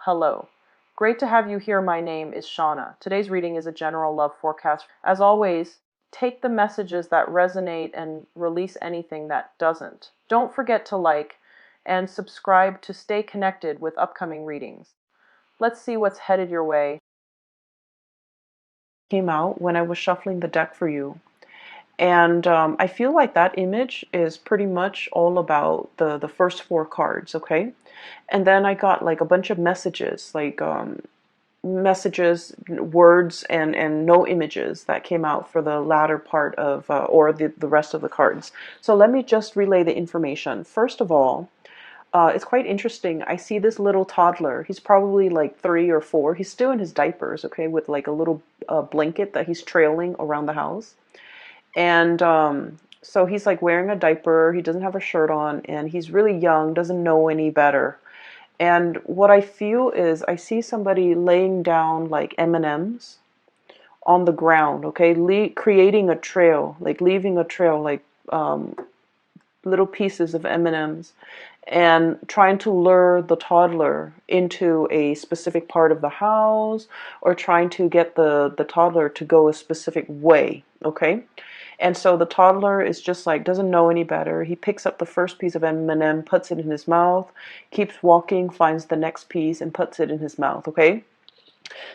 Hello. Great to have you here. My name is Shauna. Today's reading is a general love forecast. As always, take the messages that resonate and release anything that doesn't. Don't forget to like and subscribe to stay connected with upcoming readings. Let's see what's headed your way. Came out when I was shuffling the deck for you. And I feel like that image is pretty much all about the first four cards, okay? And then I got like a bunch of messages, like messages, words, and no images that came out for the latter part of, or the rest of the cards. So let me just relay the information. First of all, it's quite interesting. I see this little toddler. He's probably like 3 or 4. He's still in his diapers, okay, with like a little blanket that he's trailing around the house. And so he's like wearing a diaper, he doesn't have a shirt on, and he's really young, doesn't know any better. And what I feel is I see somebody laying down like M&Ms on the ground, okay, creating a trail, like leaving a trail, like little pieces of M&Ms, and trying to lure the toddler into a specific part of the house, or trying to get the toddler to go a specific way, okay? And so the toddler is just like, doesn't know any better. He picks up the first piece of M&M, puts it in his mouth, keeps walking, finds the next piece, and puts it in his mouth, okay?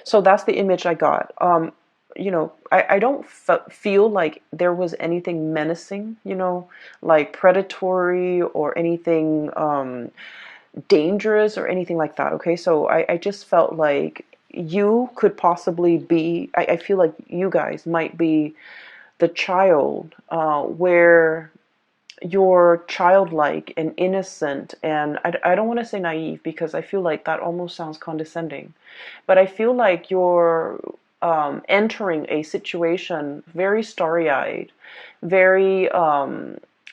So that's the image I got. I don't feel like there was anything menacing, like predatory or anything dangerous or anything like that, okay? So I just felt like you could possibly be, I feel like you guys might be the child where you're childlike and innocent, and I don't want to say naive because I feel like that almost sounds condescending, but I feel like you're entering a situation very starry-eyed, very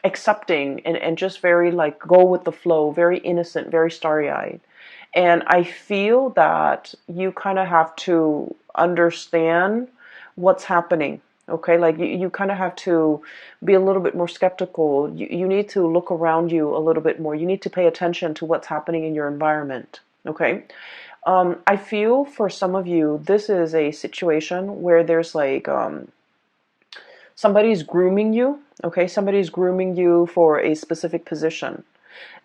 accepting, and just very like go with the flow, very innocent, very starry-eyed. And I feel that you kind of have to understand what's happening. Okay, like you kind of have to be a little bit more skeptical. You need to look around you a little bit more. You need to pay attention to what's happening in your environment. Okay, I feel for some of you, this is a situation where there's like somebody's grooming you. Okay, somebody's grooming you for a specific position.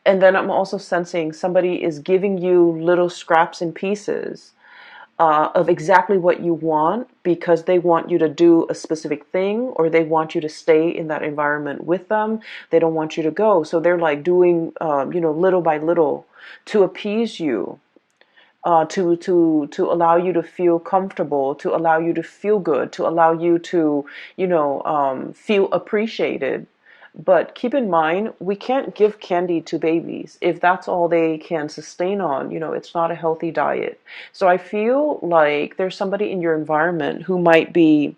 And then I'm also sensing somebody is giving you little scraps and pieces of exactly what you want, because they want you to do a specific thing, or they want you to stay in that environment with them. They don't want you to go. So they're like doing, little by little to appease you, to allow you to feel comfortable, to allow you to feel good, to allow you to, feel appreciated. But keep in mind, we can't give candy to babies if that's all they can sustain on. It's not a healthy diet. So I feel like there's somebody in your environment who might be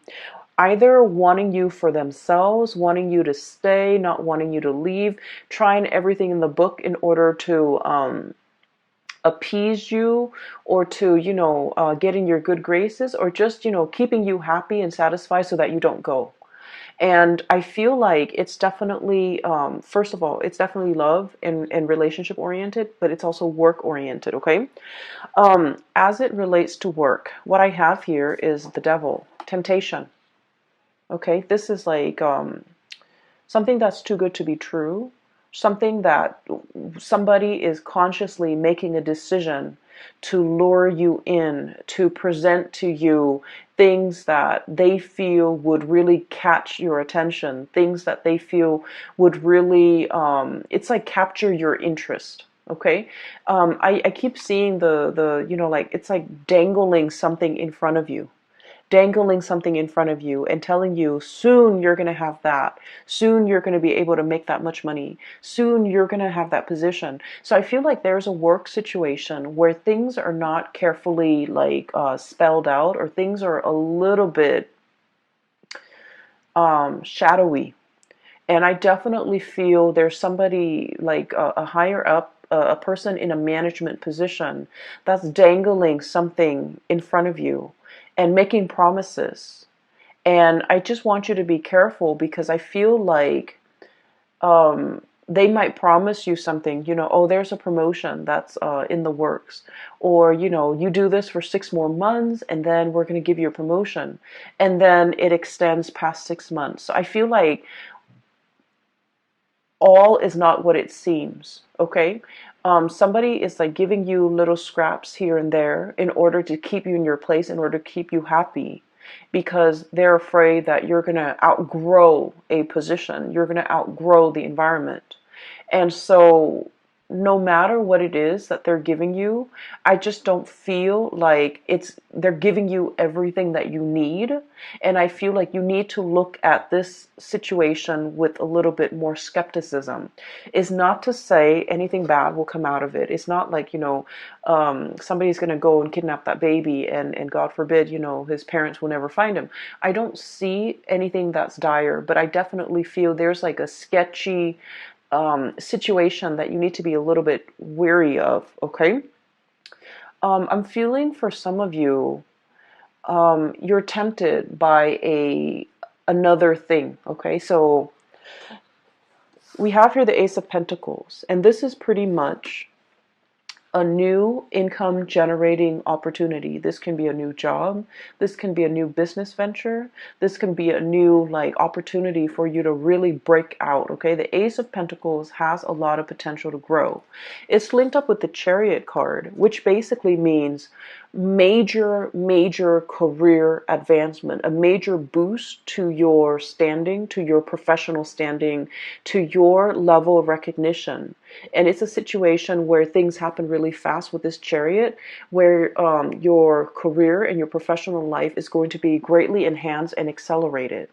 either wanting you for themselves, wanting you to stay, not wanting you to leave, trying everything in the book in order to appease you, or to get in your good graces, or just keeping you happy and satisfied so that you don't go. And I feel like it's definitely, first of all, it's definitely love and relationship oriented, but it's also work oriented, okay? As it relates to work, what I have here is the devil, temptation, okay? This is like something that's too good to be true, something that somebody is consciously making a decision to lure you in, to present to you things that they feel would really catch your attention, things that they feel would really, it's like capture your interest. Okay, I keep seeing like it's like dangling something in front of you and telling you soon you're going to have that. Soon you're going to be able to make that much money. Soon you're going to have that position. So I feel like there's a work situation where things are not carefully like spelled out, or things are a little bit shadowy. And I definitely feel there's somebody like a higher up, a person in a management position that's dangling something in front of you and making promises. And I just want you to be careful, because I feel like they might promise you something, oh, there's a promotion that's in the works, or, you do this for 6 more months and then we're going to give you a promotion. And then it extends past 6 months. So I feel like all is not what it seems, okay? Somebody is like giving you little scraps here and there in order to keep you in your place, in order to keep you happy, because they're afraid that you're going to outgrow a position, you're going to outgrow the environment. And so, no matter what it is that they're giving you, I just don't feel like they're giving you everything that you need. And I feel like you need to look at this situation with a little bit more skepticism. It's not to say anything bad will come out of it. It's not like, somebody's going to go and kidnap that baby and God forbid, his parents will never find him. I don't see anything that's dire, but I definitely feel there's like a sketchy situation that you need to be a little bit wary of, okay? I'm feeling for some of you, you're tempted by another thing, okay? So we have here the Ace of Pentacles, and this is pretty much a new income generating opportunity. This can be a new job. This can be a new business venture. This can be a new opportunity for you to really break out. Okay. The Ace of Pentacles has a lot of potential to grow. It's linked up with the Chariot card, which basically means major career advancement, a major boost to your standing, to your professional standing, to your level of recognition. And it's a situation where things happen really fast with this Chariot, where your career and your professional life is going to be greatly enhanced and accelerated.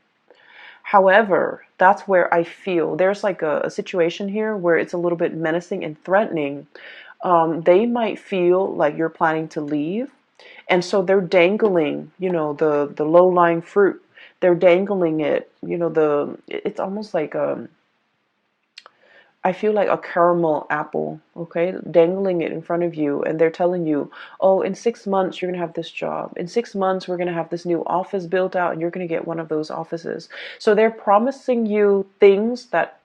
However, that's where I feel there's like a situation here where it's a little bit menacing and threatening. They might feel like you're planning to leave, and so they're dangling, the low-lying fruit. They're dangling it, it's almost like I feel like a caramel apple, okay, dangling it in front of you, and they're telling you, oh, in 6 months you're gonna have this job. In 6 months we're gonna have this new office built out, and you're gonna get one of those offices. So they're promising you things that,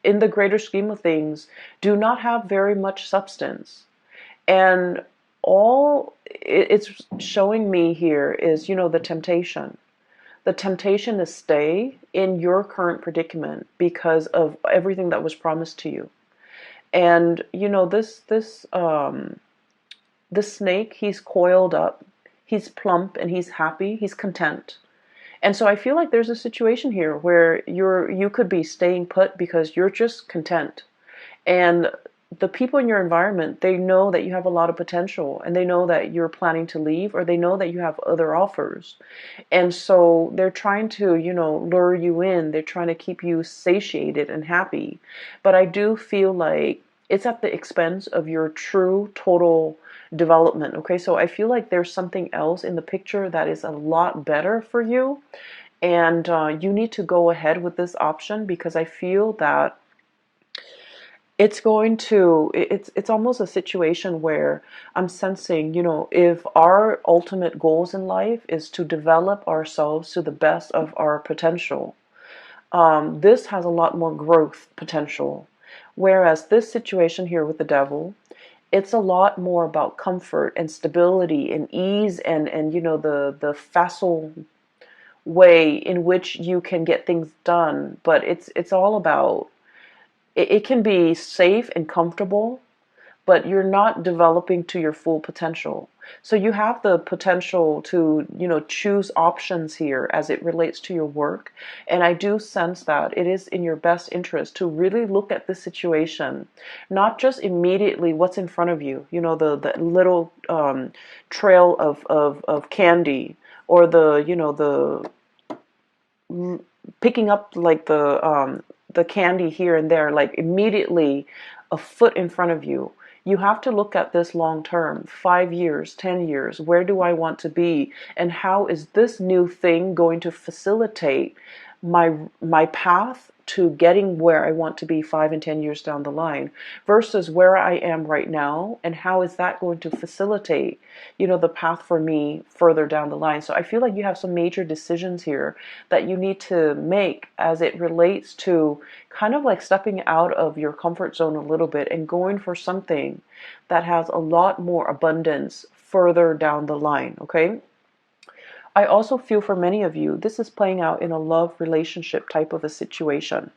in the greater scheme of things, do not have very much substance. And all it's showing me here is, the temptation. The temptation to stay in your current predicament because of everything that was promised to you. And this snake, he's coiled up, he's plump, and he's happy, he's content. And so I feel like there's a situation here where you could be staying put because you're just content. And the people in your environment, they know that you have a lot of potential, and they know that you're planning to leave, or they know that you have other offers. And so they're trying to, lure you in. They're trying to keep you satiated and happy. But I do feel like it's at the expense of your true total development. Okay, so I feel like there's something else in the picture that is a lot better for you. And you need to go ahead with this option, because I feel that it's almost a situation where I'm sensing, if our ultimate goals in life is to develop ourselves to the best of our potential, this has a lot more growth potential. Whereas this situation here with the devil, it's a lot more about comfort and stability and ease, and the facile way in which you can get things done. But it's all about, it can be safe and comfortable, but you're not developing to your full potential. So you have the potential to, choose options here as it relates to your work. And I do sense that it is in your best interest to really look at this situation, not just immediately what's in front of you, the little trail of candy, or the picking up like the candy here and there, like immediately a foot in front of you. You have to look at this long term, 5 years, 10 years. Where do I want to be? And how is this new thing going to facilitate my path to getting where I want to be 5 and 10 years down the line versus where I am right now, and how is that going to facilitate, the path for me further down the line. So I feel like you have some major decisions here that you need to make as it relates to kind of like stepping out of your comfort zone a little bit and going for something that has a lot more abundance further down the line, okay? I also feel for many of you, this is playing out in a love relationship type of a situation.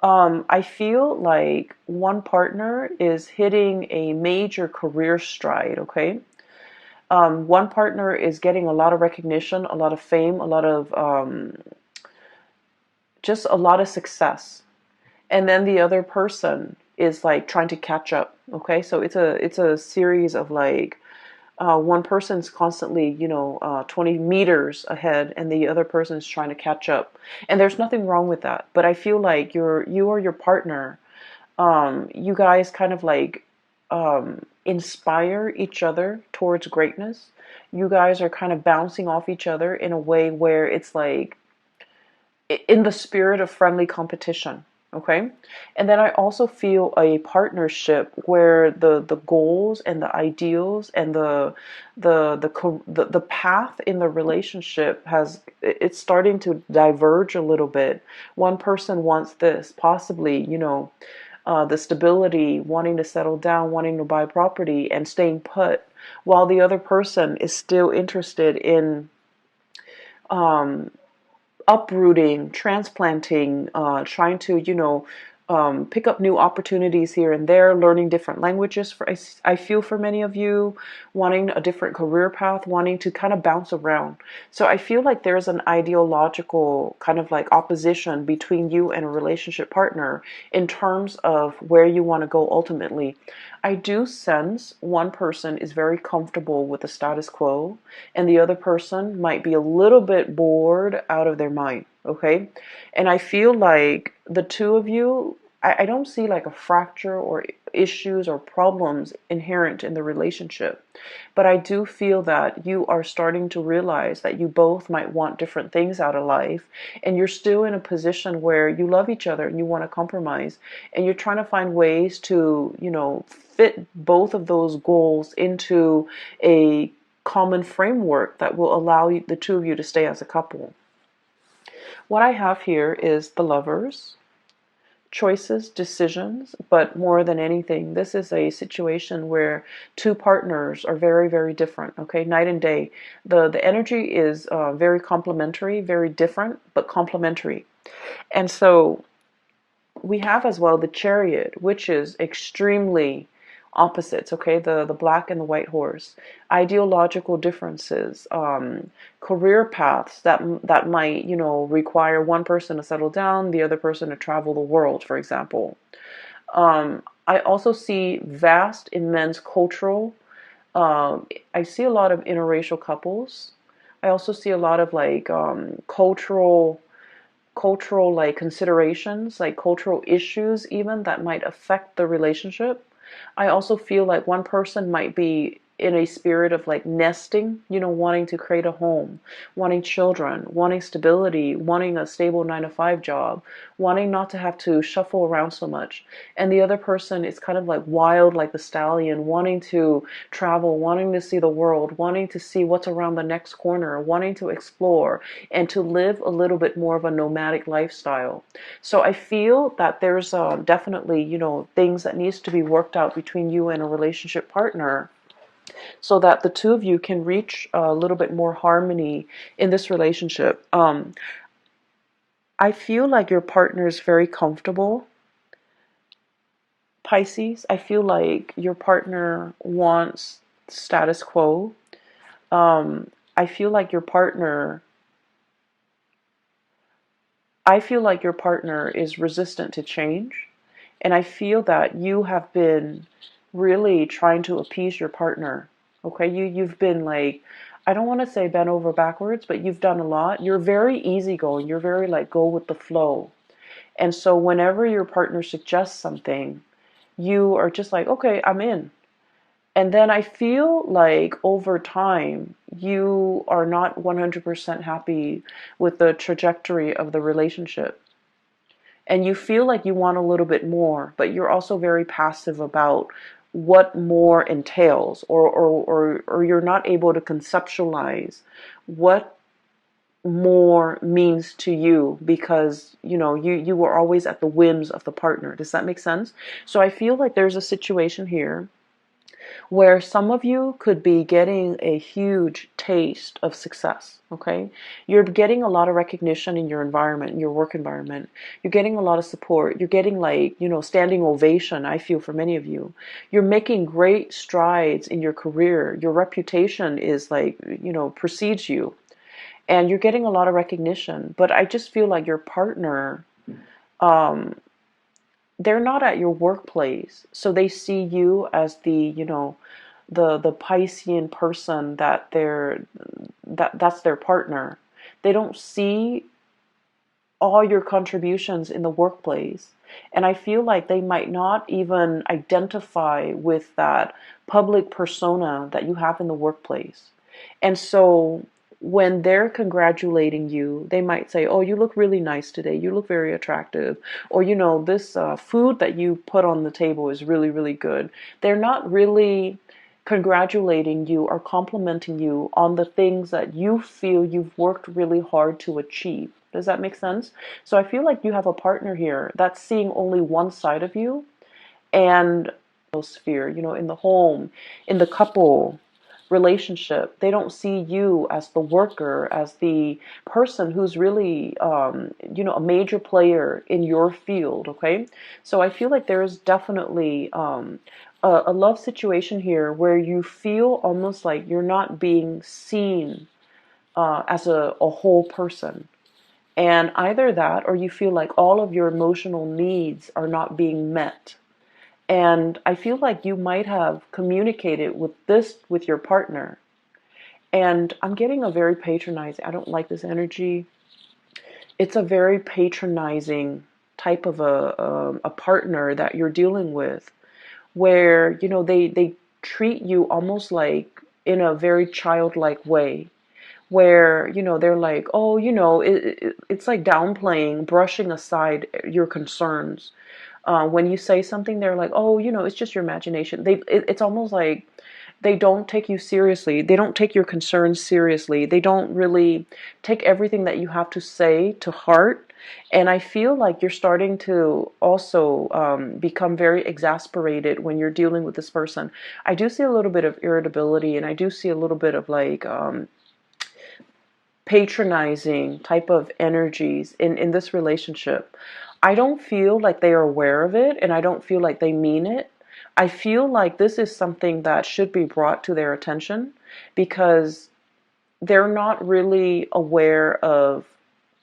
I feel like one partner is hitting a major career stride, okay? One partner is getting a lot of recognition, a lot of fame, a lot of just a lot of success. And then the other person is like trying to catch up, okay? So it's a series of like one person's constantly, 20 meters ahead, and the other person is trying to catch up. And there's nothing wrong with that. But I feel like you or your partner, you guys kind of like inspire each other towards greatness. You guys are kind of bouncing off each other in a way where it's like in the spirit of friendly competition. Okay. And then I also feel a partnership where the goals and the ideals and the path in the relationship it's starting to diverge a little bit. One person wants this, possibly, the stability, wanting to settle down, wanting to buy property and staying put, while the other person is still interested in uprooting, transplanting, trying to, pick up new opportunities here and there, learning different languages. I feel for many of you, wanting a different career path, wanting to kind of bounce around. So I feel like there's an ideological kind of like opposition between you and a relationship partner in terms of where you want to go ultimately. I do sense one person is very comfortable with the status quo, and the other person might be a little bit bored out of their mind, okay? And I feel like the two of you, I don't see like a fracture or issues or problems inherent in the relationship. But I do feel that you are starting to realize that you both might want different things out of life, and you're still in a position where you love each other and you want to compromise, and you're trying to find ways to, fit both of those goals into a common framework that will allow the two of you to stay as a couple. What I have here is the Lovers, choices, decisions, but more than anything, this is a situation where two partners are very, very different, okay? Night and day. The energy is very complementary, very different, but complementary. And so we have as well the Chariot, which is extremely opposites, okay? The black and the white horse, ideological differences, career paths that might, require one person to settle down, the other person to travel the world, for example. I also see vast, immense cultural. I see a lot of interracial couples. I also see a lot of like cultural like considerations, like cultural issues even that might affect the relationship. I also feel like one person might be in a spirit of like nesting, wanting to create a home, wanting children, wanting stability, wanting a stable 9 to 5 job, wanting not to have to shuffle around so much. And the other person is kind of like wild, like the stallion, wanting to travel, wanting to see the world, wanting to see what's around the next corner, wanting to explore and to live a little bit more of a nomadic lifestyle. So I feel that there's definitely, things that needs to be worked out between you and a relationship partner, so that the two of you can reach a little bit more harmony in this relationship. I feel like your partner is very comfortable, Pisces. I feel like your partner wants status quo. I feel like your partner is resistant to change. And I feel that you have been really trying to appease your partner. Okay, you've been like, I don't want to say bent over backwards, but you've done a lot. You're very easygoing. You're very like go with the flow. And so whenever your partner suggests something, you are just like, okay, I'm in. And then I feel like over time, you are not 100% happy with the trajectory of the relationship. and you feel like you want a little bit more, but you're also very passive about what more entails, or you're not able to conceptualize what more means to you, because you were always at the whims of the partner. Does that make sense? So I feel like there's a situation here where some of you could be getting a huge taste of success, okay? You're getting a lot of recognition in your environment, in your work environment. You're getting a lot of support. You're getting, like, standing ovation, I feel, for many of you. You're making great strides in your career. Your reputation is, like, precedes you. And you're getting a lot of recognition. But I just feel like your partner, they're not at your workplace, so they see you as the Piscean person that's their partner. They don't see all your contributions in the workplace, and I feel like they might not even identify with that public persona that you have in the workplace. And so when they're congratulating you, they might say, "Oh, you look really nice today. You look very attractive." Or, "This food that you put on the table is really, really good." They're not really congratulating you or complimenting you on the things that you feel you've worked really hard to achieve. Does that make sense? So I feel like you have a partner here that's seeing only one side of you, and sphere, in the home, in the couple relationship, they don't see you as the worker, as the person who's really, a major player in your field, okay? So I feel like there is definitely a love situation here where you feel almost like you're not being seen as a whole person. And either that, or you feel like all of your emotional needs are not being met. And I feel like you might have communicated with your partner. And I'm getting a very patronizing, I don't like this energy. It's a very patronizing type of a partner that you're dealing with, where, they treat you almost like in a very childlike way, where, they're like, "Oh, it's like downplaying, brushing aside your concerns." When you say something, they're like, "Oh, it's just your imagination." It's almost like they don't take you seriously. They don't take your concerns seriously. They don't really take everything that you have to say to heart. And I feel like you're starting to also become very exasperated when you're dealing with this person. I do see a little bit of irritability, and I do see a little bit of, like, patronizing type of energies in this relationship. I don't feel like they are aware of it, and I don't feel like they mean it. I feel like this is something that should be brought to their attention, because they're not really aware of,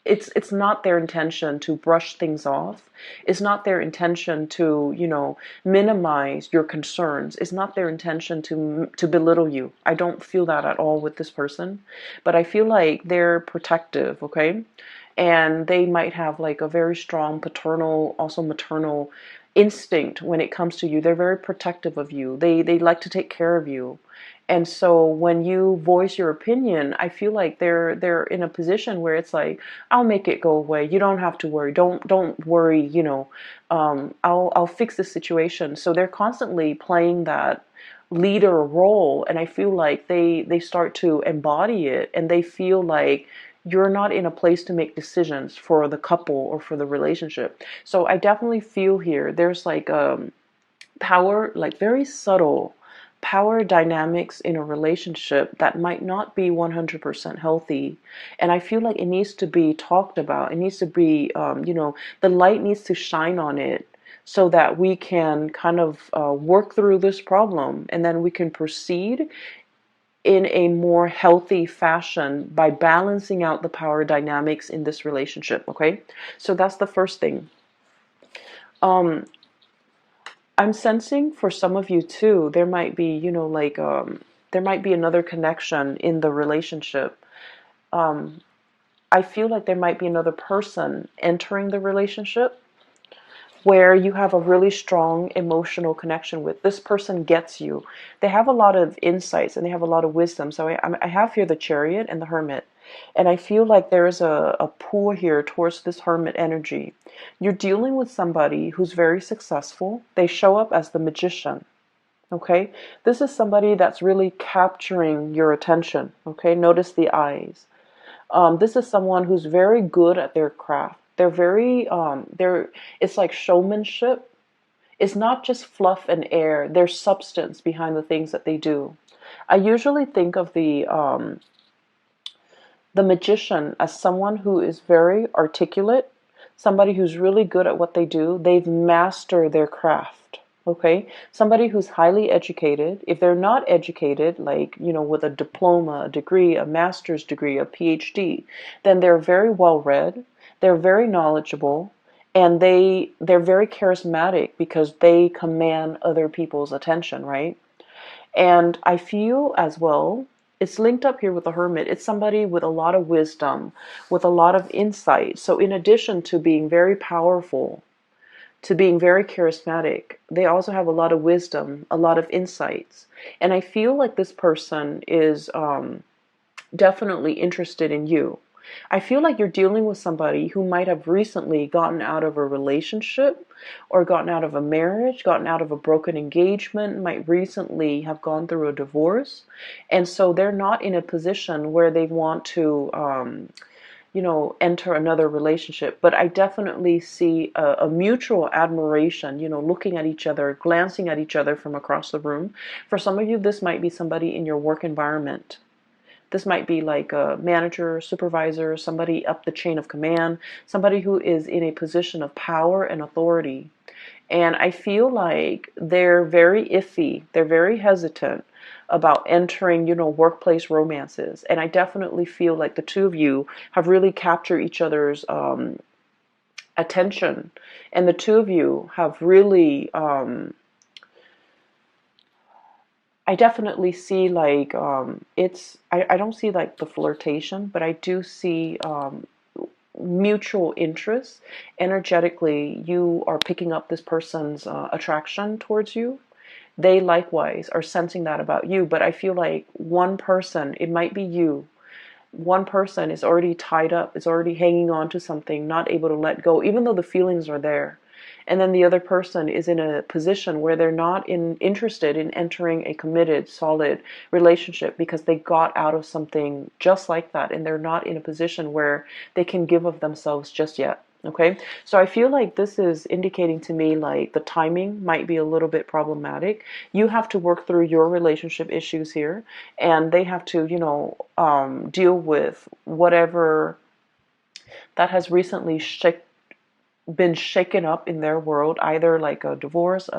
it's not their intention to brush things off. It's not their intention to, minimize your concerns. It's not their intention to belittle you. I don't feel that at all with this person. But I feel like they're protective, okay? And they might have, like, a very strong paternal, also maternal instinct when it comes to you. They're very protective of you. They like to take care of you. And so when you voice your opinion, I feel like they're in a position where it's like, "I'll make it go away. You don't have to worry. Don't worry. I'll fix the situation." So they're constantly playing that leader role, and I feel like they start to embody it, and they feel like you're not in a place to make decisions for the couple or for the relationship. So I definitely feel here there's, like, power, like very subtle power dynamics in a relationship that might not be 100% healthy. And I feel like it needs to be talked about. It needs to be, the light needs to shine on it, so that we can kind of work through this problem, and then we can proceed in a more healthy fashion by balancing out the power dynamics in this relationship, okay? So that's the first thing. Um, I'm sensing for some of you too, there might be, there might be another connection in the relationship. I feel like there might be another person entering the relationship where you have a really strong emotional connection with. This person gets you. They have a lot of insights and they have a lot of wisdom. So I have here the Chariot and the Hermit. And I feel like there is a pull here towards this Hermit energy. You're dealing with somebody who's very successful. They show up as the magician. Okay, this is somebody that's really capturing your attention. Okay, notice the eyes. This is someone who's very good at their craft. They're very, it's like showmanship. It's not just fluff and air. There's substance behind the things that they do. I usually think of the magician as someone who is very articulate, somebody who's really good at what they do. They've mastered their craft. Okay, somebody who's highly educated. If they're not educated, like, with a diploma, a degree, a master's degree, a PhD, then they're very well read, they're very knowledgeable, and they're very charismatic because they command other people's attention, right? And I feel as well, it's linked up here with the Hermit. It's somebody with a lot of wisdom, with a lot of insight. So in addition to being very powerful, to being very charismatic, they also have a lot of wisdom, a lot of insights. And I feel like this person is definitely interested in you. I feel like you're dealing with somebody who might have recently gotten out of a relationship or gotten out of a marriage, gotten out of a broken engagement, might recently have gone through a divorce. And so they're not in a position where they want to, enter another relationship. But I definitely see a mutual admiration, looking at each other, glancing at each other from across the room. For some of you, this might be somebody in your work environment. This might be like a manager, supervisor, somebody up the chain of command, somebody who is in a position of power and authority. And I feel like they're very iffy. They're very hesitant about entering, workplace romances. And I definitely feel like the two of you have really captured each other's attention. And the two of you have really, I definitely see like, I don't see like the flirtation, but I do see mutual interest. Energetically, you are picking up this person's attraction towards you. They likewise are sensing that about you. But I feel like one person, it might be you, one person is already tied up, is already hanging on to something, not able to let go, even though the feelings are there. And then the other person is in a position where they're not interested in entering a committed, solid relationship because they got out of something just like that, and they're not in a position where they can give of themselves just yet. Okay, so I feel like this is indicating to me like the timing might be a little bit problematic. You have to work through your relationship issues here, and they have to, deal with whatever that has recently been shaken up in their world, either like a divorce,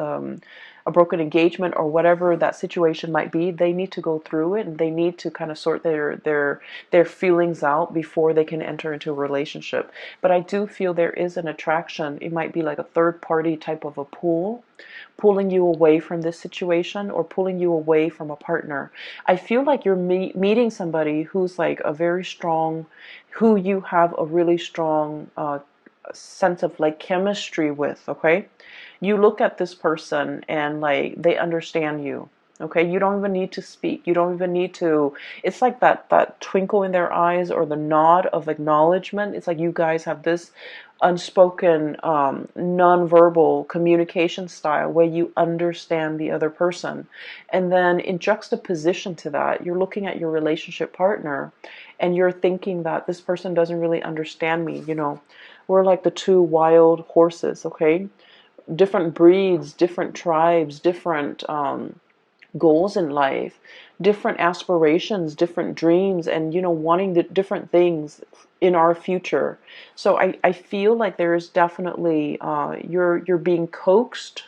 a broken engagement, or whatever that situation might be. They need to go through it, and they need to kind of sort their feelings out before they can enter into a relationship. But I do feel there is an attraction. It might be like a third party type of a pull, pulling you away from this situation or pulling you away from a partner. I feel like you're meeting somebody who's like a very strong, who you have a really strong sense of like chemistry with. Okay, you look at this person and like they understand you. Okay, you don't even need to speak, you don't even need to, it's like that twinkle in their eyes or the nod of acknowledgement. It's like you guys have this unspoken non-verbal communication style where you understand the other person. And then in juxtaposition to that, you're looking at your relationship partner and you're thinking that this person doesn't really understand me. We're like the two wild horses. Okay, different breeds, different tribes, different goals in life, different aspirations, different dreams, and wanting the different things in our future. So I feel like there is definitely you're being coaxed,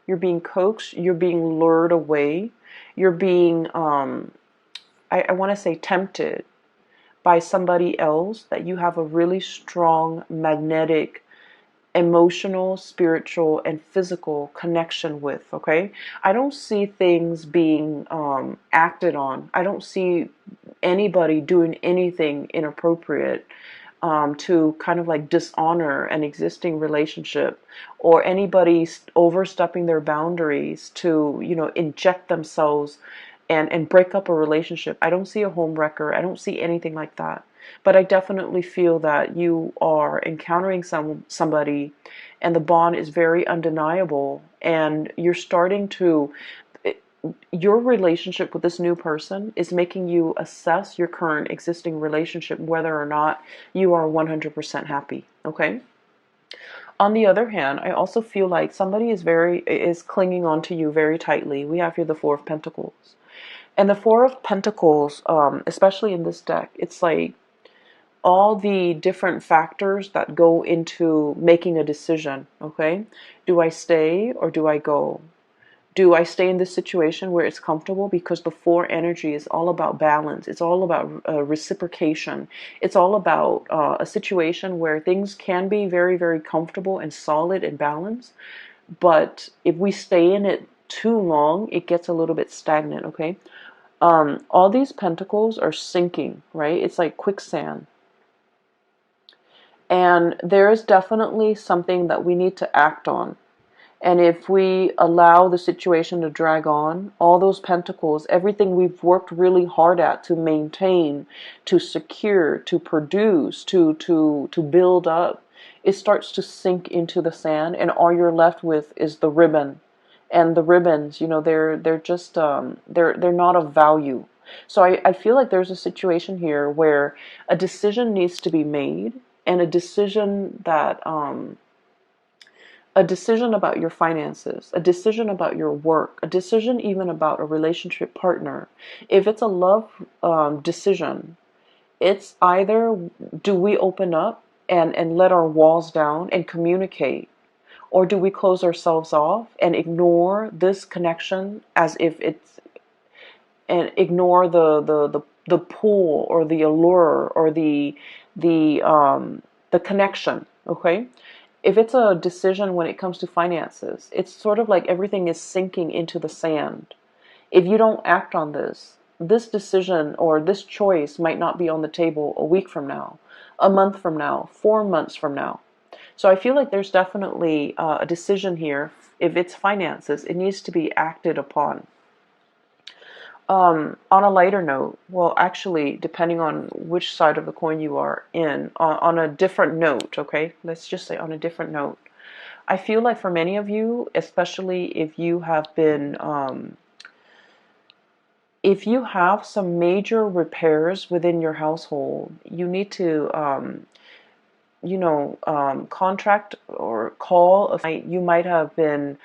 you're being lured away, you're being I want to say tempted by somebody else that you have a really strong magnetic, emotional, spiritual, and physical connection with. Okay, I don't see things being acted on. I don't see anybody doing anything inappropriate to kind of like dishonor an existing relationship, or anybody overstepping their boundaries to inject themselves and break up a relationship. I don't see a home wrecker. I don't see anything like that. But I definitely feel that you are encountering somebody and the bond is very undeniable, and you're starting to your relationship with this new person is making you assess your current existing relationship, whether or not you are 100% happy. Okay. On the other hand, I also feel like somebody is clinging on to you very tightly. We have here the Four of Pentacles. And the Four of Pentacles, especially in this deck, it's like all the different factors that go into making a decision, okay? Do I stay or do I go? Do I stay in this situation where it's comfortable? Because the four energy is all about balance. It's all about reciprocation. It's all about a situation where things can be very, very comfortable and solid and balanced. But if we stay in it too long, it gets a little bit stagnant, okay? All these pentacles are sinking, right? It's like quicksand. And there is definitely something that we need to act on. And if we allow the situation to drag on, all those pentacles, everything we've worked really hard at to maintain, to secure, to produce, to build up, it starts to sink into the sand, and all you're left with is the ribbon. And the ribbons, you know, they're just they're not of value. So I feel like there's a situation here where a decision needs to be made, and a decision about your finances, a decision about your work, a decision even about a relationship partner. If it's a love decision, it's either do we open up and let our walls down and communicate, or do we close ourselves off and ignore this connection as if it's, and ignore the pull or the allure or the connection, okay? If it's a decision when it comes to finances, it's sort of like everything is sinking into the sand. If you don't act on this decision or this choice might not be on the table a week from now, a month from now, 4 months from now. So I feel like there's definitely a decision here. If it's finances, it needs to be acted upon. On a lighter note, well, actually, depending on which side of the coin you are in, on a different note, okay? Let's just say on a different note. I feel like for many of you, especially if you have been, if you have some major repairs within your household, you need to, contract or call. You might have been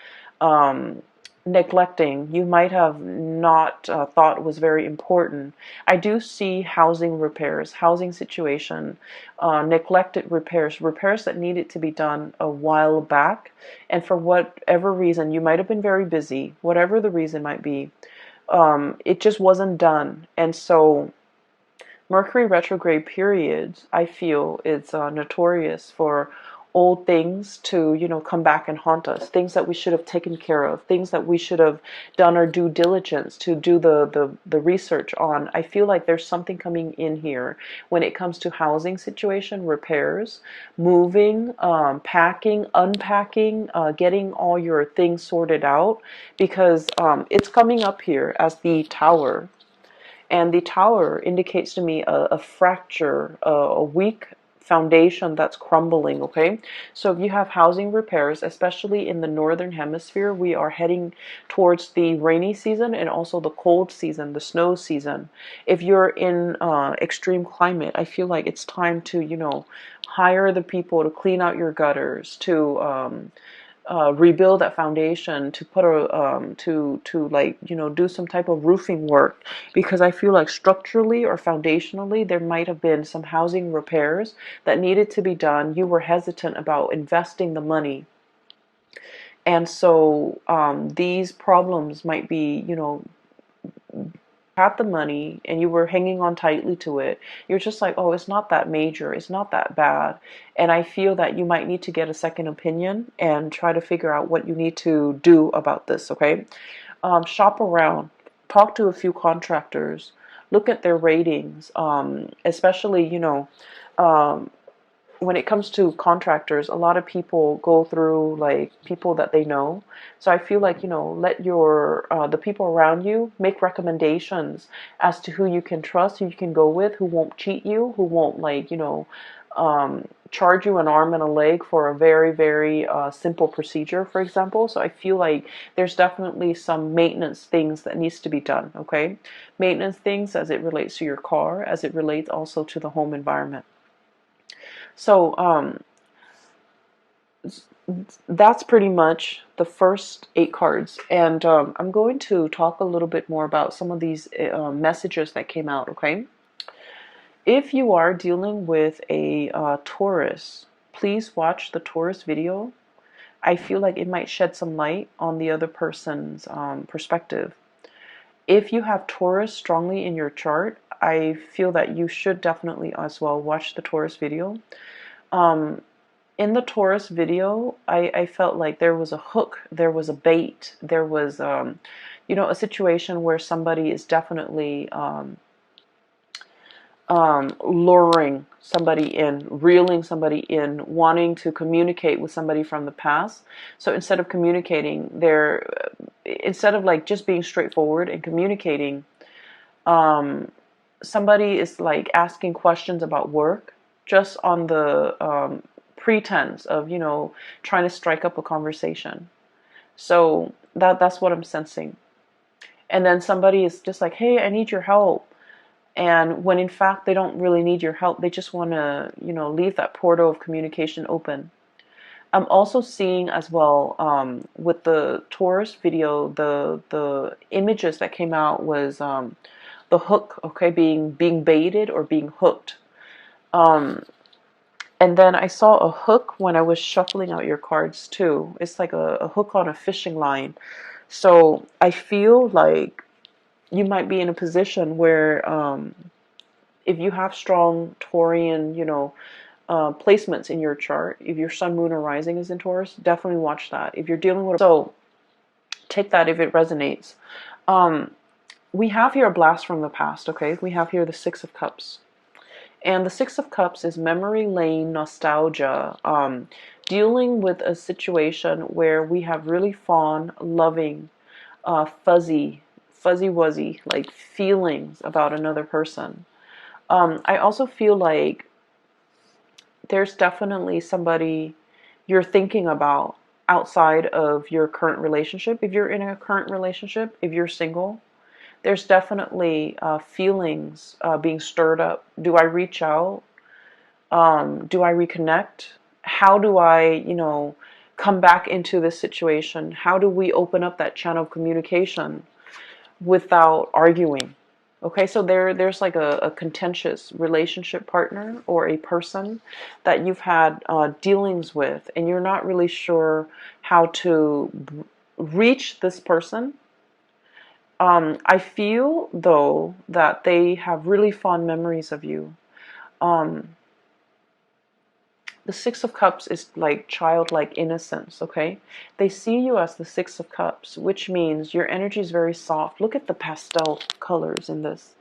neglecting, you might have not thought was very important. I do see housing repairs, housing situation, neglected repairs, repairs that needed to be done a while back, and for whatever reason, you might have been very busy, whatever the reason might be, it just wasn't done. And so Mercury retrograde periods, I feel, is notorious for old things to, come back and haunt us. Things that we should have taken care of. Things that we should have done our due diligence to do the research on. I feel like there's something coming in here when it comes to housing situation, repairs, moving, packing, unpacking, getting all your things sorted out, because it's coming up here as the Tower. And the Tower indicates to me a fracture, a weak foundation that's crumbling, okay? So if you have housing repairs, especially in the northern hemisphere, we are heading towards the rainy season and also the cold season, the snow season. If you're in extreme climate, I feel like it's time to, hire the people to clean out your gutters, to rebuild that foundation, to put a do some type of roofing work, because I feel like structurally or foundationally there might have been some housing repairs that needed to be done. You were hesitant about investing the money, and so these problems might be, had the money and you were hanging on tightly to it. You're just like, oh, it's not that major, it's not that bad. And I feel that you might need to get a second opinion and try to figure out what you need to do about this, okay? Shop around, talk to a few contractors, look at their ratings, especially, when it comes to contractors, a lot of people go through like people that they know. So I feel like, let your the people around you make recommendations as to who you can trust, who you can go with, who won't cheat you, who won't like, charge you an arm and a leg for a very, very simple procedure, for example. So I feel like there's definitely some maintenance things that needs to be done, okay? Maintenance things as it relates to your car, as it relates also to the home environment. So that's pretty much the first 8 cards. And I'm going to talk a little bit more about some of these messages that came out, okay? If you are dealing with a Taurus, please watch the Taurus video. I feel like it might shed some light on the other person's perspective. If you have Taurus strongly in your chart, I feel that you should definitely as well watch the Taurus video. In the Taurus video, I felt like there was a hook, there was a bait, there was, a situation where somebody is definitely luring somebody in, reeling somebody in, wanting to communicate with somebody from the past. So instead of communicating, instead of like just being straightforward and communicating, somebody is like asking questions about work just on the pretense of, trying to strike up a conversation. So that's what I'm sensing. And then somebody is just like, hey, I need your help. And when in fact they don't really need your help, they just want to, leave that portal of communication open. I'm also seeing as well with the Taurus video, the images that came out was the hook, okay, being baited or being hooked. And then I saw a hook when I was shuffling out your cards too. It's like a hook on a fishing line. So I feel like you might be in a position where if you have strong Taurian, placements in your chart, if your sun, moon, or rising is in Taurus, definitely watch that. If you're dealing with, so take that if it resonates. We have here a blast from the past, okay? We have here the Six of Cups. And the Six of Cups is memory lane, nostalgia, dealing with a situation where we have really fond, loving, fuzzy wuzzy, like feelings about another person. I also feel like there's definitely somebody you're thinking about outside of your current relationship. If you're in a current relationship, if you're single, there's definitely feelings being stirred up. Do I reach out? Do I reconnect? How do I, come back into this situation? How do we open up that channel of communication without arguing? Okay, so there's like a contentious relationship partner or a person that you've had dealings with, and you're not really sure how to reach this person. I feel, though, that they have really fond memories of you. The Six of Cups is like childlike innocence, okay? They see you as the Six of Cups, which means your energy is very soft. Look at the pastel colors in this.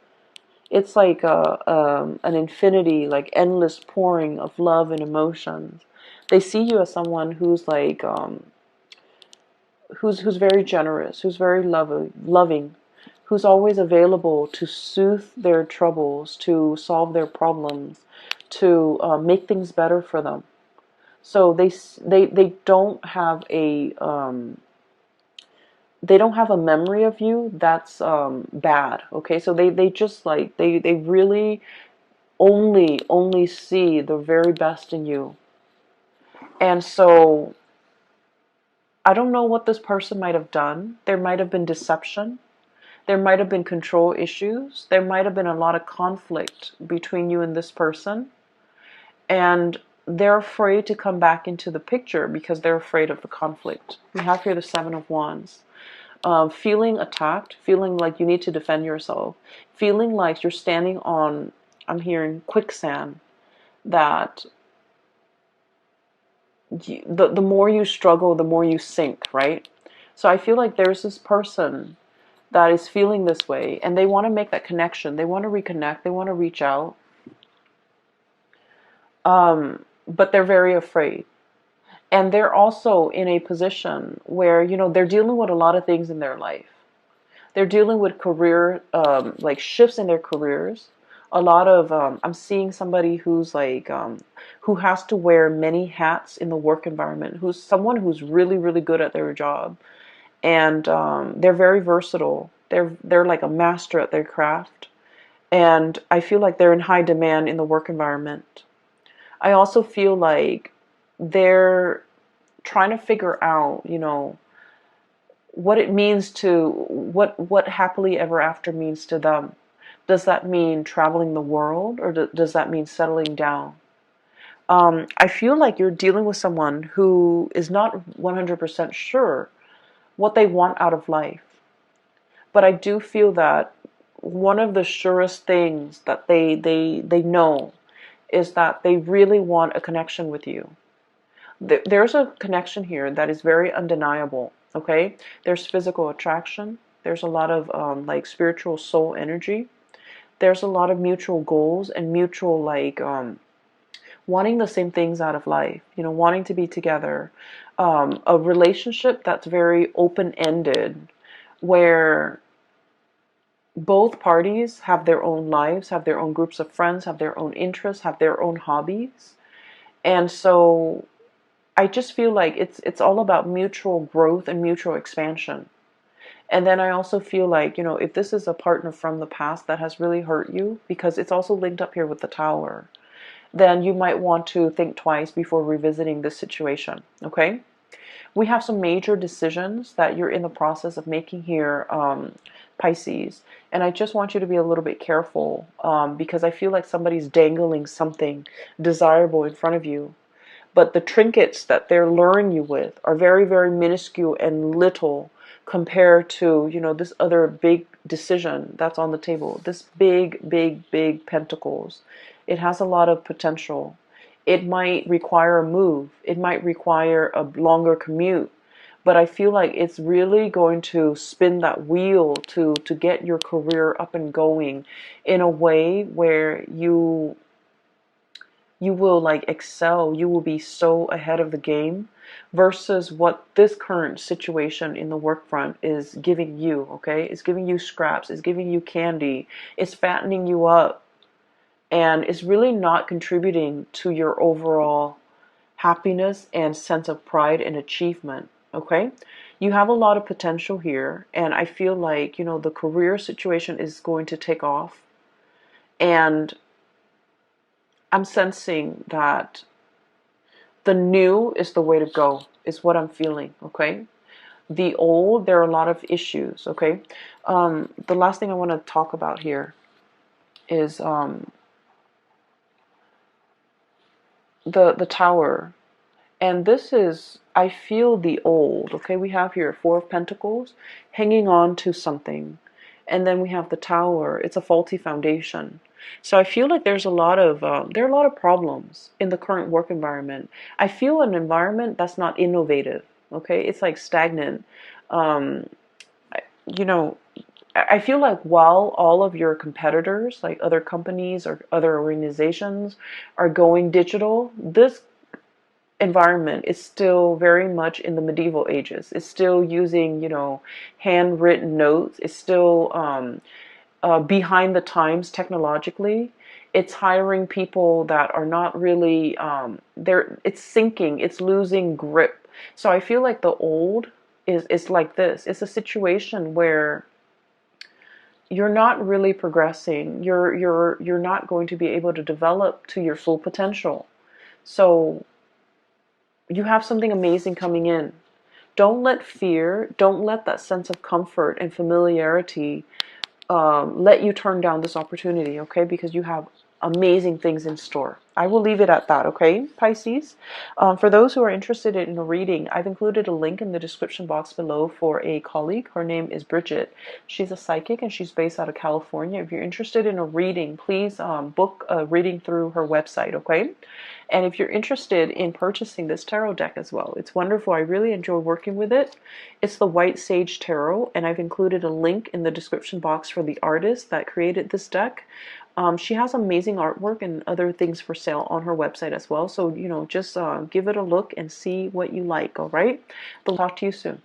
It's like an infinity, like endless pouring of love and emotions. They see you as someone who's like, who's very generous, who's very loving, who's always available to soothe their troubles, to solve their problems, to make things better for them. So they don't have a memory of you that's bad. Okay, so they just like they really only see the very best in you. And so I don't know what this person might have done. There might have been deception. There might have been control issues. There might have been a lot of conflict between you and this person. And they're afraid to come back into the picture because they're afraid of the conflict. We have here the Seven of Wands. Feeling attacked, feeling like you need to defend yourself, feeling like you're standing on, I'm hearing, quicksand, that the more you struggle, the more you sink, right? So I feel like there's this person that is feeling this way, and they want to make that connection. They want to reconnect. They want to reach out. but they're very afraid. And they're also in a position where, they're dealing with a lot of things in their life. They're dealing with career, like shifts in their careers. A lot of, I'm seeing somebody who's like, who has to wear many hats in the work environment, who's someone who's really, really good at their job. And they're very versatile. They're like a master at their craft. And I feel like they're in high demand in the work environment. I also feel like they're trying to figure out, what it means to what happily ever after means to them. Does that mean traveling the world, or does that mean settling down? I feel like you're dealing with someone who is not 100% sure what they want out of life. But I do feel that one of the surest things that they know is that they really want a connection with you. There's a connection here that is very undeniable. Okay, there's physical attraction. There's a lot of like spiritual soul energy. There's a lot of mutual goals and mutual like wanting the same things out of life. Wanting to be together. A relationship that's very open-ended, where both parties have their own lives, have their own groups of friends, have their own interests, have their own hobbies. And so I just feel like it's all about mutual growth and mutual expansion. And then I also feel like, if this is a partner from the past that has really hurt you, because it's also linked up here with the Tower, then you might want to think twice before revisiting this situation, okay? We have some major decisions that you're in the process of making here, Pisces. And I just want you to be a little bit careful, because I feel like somebody's dangling something desirable in front of you. But the trinkets that they're luring you with are very, very minuscule and little compared to, this other big decision that's on the table. This big, big, big pentacles. It has a lot of potential. It might require a move. It might require a longer commute. But I feel like it's really going to spin that wheel to get your career up and going in a way where you will like excel, you will be so ahead of the game versus what this current situation in the work front is giving you, okay? It's giving you scraps, it's giving you candy, it's fattening you up, and it's really not contributing to your overall happiness and sense of pride and achievement, okay? You have a lot of potential here, and I feel like, the career situation is going to take off, and I'm sensing that the new is the way to go, is what I'm feeling, okay? The old, there are a lot of issues, okay? The last thing I want to talk about here is the Tower. And this is, I feel the old, okay? We have here Four of Pentacles, hanging on to something. And then we have the Tower. It's a faulty foundation. So I feel like there's a lot of there are a lot of problems in the current work environment. I feel an environment that's not innovative. Okay, it's like stagnant. Um, you know, I feel like while all of your competitors, like other companies or other organizations, are going digital, this environment is still very much in the medieval ages. It's still using, handwritten notes. It's still behind the times technologically. It's hiring people that are not really it's sinking, it's losing grip. So I feel like the old is like this. It's a situation where you're not really progressing. You're not going to be able to develop to your full potential. So you have something amazing coming in. Don't let fear, don't let that sense of comfort and familiarity let you turn down this opportunity, okay? Because you have amazing things in store. I will leave it at that, okay, Pisces? For those who are interested in a reading, I've included a link in the description box below for a colleague. Her name is Bridget. She's a psychic and she's based out of California. If you're interested in a reading, please book a reading through her website, okay? And if you're interested in purchasing this tarot deck as well, it's wonderful. I really enjoy working with it. It's the White Sage Tarot, and I've included a link in the description box for the artist that created this deck. She has amazing artwork and other things for sale on her website as well. So, just give it a look and see what you like, all right? But talk to you soon.